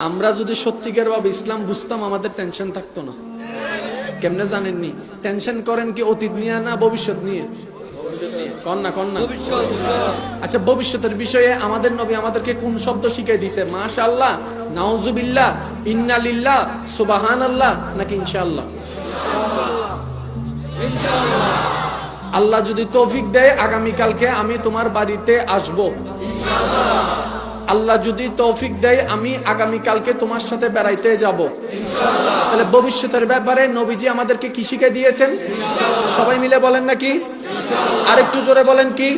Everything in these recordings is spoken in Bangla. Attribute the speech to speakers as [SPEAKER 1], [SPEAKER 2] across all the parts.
[SPEAKER 1] আমরা যদি সত্যিকার ভাবে ইসলাম বুঝতাম আমাদের টেনশন থাকতো না। কেমনে জানেননি? টেনশন করেন কি অতীত নিয়ে না ভবিষ্যৎ নিয়ে? কন্যা আচ্ছা, ভবিষ্যতের বিষয়ে আমাদের নবী আমাদেরকে কোন শব্দ শিখিয়ে দিয়েছে? মাশাআল্লাহ, নাউজুবিল্লাহ, ইন্নালিল্লাহ, সুবহানাল্লাহ নাকি ইনশাআল্লাহ? আল্লাহ যদি তৌফিক দেয় আগামীকালকে আমি তোমার বাড়িতে আসবো, আল্লাহ যদি তৌফিক দেয় আমি আগামীকালকে তোমার সাথে বেড়াইতে যাব, তাহলে ভবিষ্যতের ব্যাপারে নবীজি আমাদেরকে কি শিখিয়ে দিয়েছেন? সবাই মিলে বলেন নাকি? আরেকটু জোরে বলেন কি?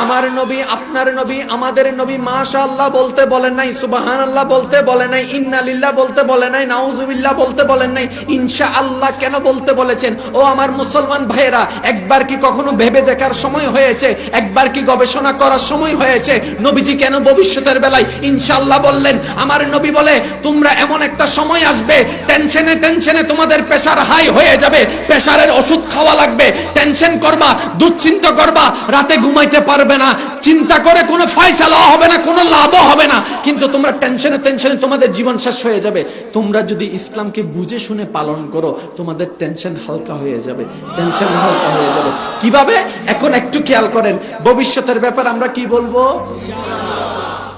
[SPEAKER 1] আমার নবী, আপনার নবী, আমাদের নবী মাশাআল্লাহ বলতে বলেন নাই, সুবহানাল্লাহ বলতে বলেন নাই, ইন্নালিল্লাহ বলতে বলেন নাই, নাউজুবিল্লাহ বলতে বলেন নাই, ইনশাআল্লাহ কেন বলতে বলেছেন? ও আমার মুসলমান ভাইয়েরা, একবার কি কখনো ভেবে দেখার সময় হয়েছে? একবার কি গবেষণা করার সময় হয়েছে নবীজি কেন ভবিষ্যতের বেলায় ইনশাআল্লাহ বললেন? আমার নবী বলে, তোমরা এমন একটা সময় আসবে টেনশনে টেনশনে তোমাদের প্রেসার হাই হয়ে যাবে, প্রেসারের ওষুধ খাওয়া লাগবে, টেনশন করবা, দুশ্চিন্তা করবা, রাতে ঘুমাইতে পারবে না, চিন্তা করে কোনো ফয়সালা হবে না, কোনো লাভও হবে না, কিন্তু তোমরা টেনশনে টেনশনে তোমাদের জীবন শেষ হয়ে যাবে। তোমরা যদি ইসলামকে বুঝে শুনে পালন করো তোমাদের টেনশন হালকা হয়ে যাবে, টেনশন হালকা হয়ে যাবে। কিভাবে? এখন একটু খেয়াল করেন, ভবিষ্যতের ব্যাপার আমরা কি বলবো?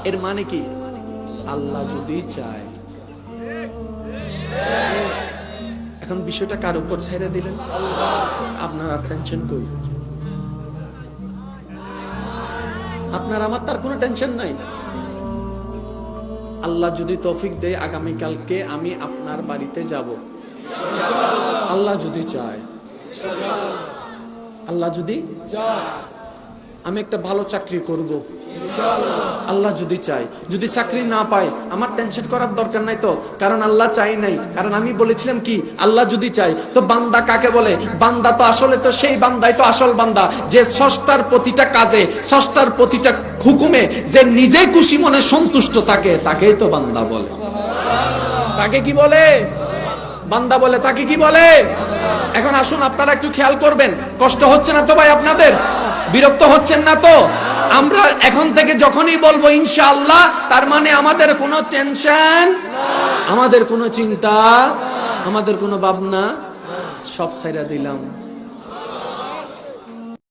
[SPEAKER 1] এর মানে কি? আল্লাহ যদি চায়। এখন বিষয়টা কার উপর ছেড়ে দিলেন? আপনার আর টেনশন কই? আপনার আমার তার কোনো টেনশন নাই। আল্লাহ যদি তৌফিক দেয় আগামীকালকে আমি আপনার বাড়িতে যাব, আল্লাহ যদি চায়, আল্লাহ যদি চায় আমি একটা ভালো চাকরি করব, আল্লাহ যদি চাই। যদি চাকরি না পাই আমার টেনশন করার দরকার নাই তো, কারণ আল্লাহ চাই নাই। কারণ আমি বলেছিলাম কি, আল্লাহ যদি চাই। তো বান্দা কাকে বলে? বান্দা তো আসলে তো সেই বান্দাই তো আসল বান্দা, যে স্রষ্টার প্রতিটা কাজে, স্রষ্টার প্রতিটা হুকুমে যে নিজে খুশি মনে সন্তুষ্ট থাকে, তাকেই তো বান্দা বলে। তাকে কি বলে? বান্দা বলে। তাকে কি বলে? এখন আসুন আপনারা একটু খেয়াল করবেন, কষ্ট হচ্ছে না তো ভাই আপনাদের? বিরক্ত হচ্ছেন না তো? আমরা এখন থেকে যখনই বলবো ইনশাআল্লাহ, তার মানে আমাদের কোনো টেনশন, আমাদের কোনো চিন্তা, আমাদের কোনো ভাবনা সব ছাইড়া দিলাম।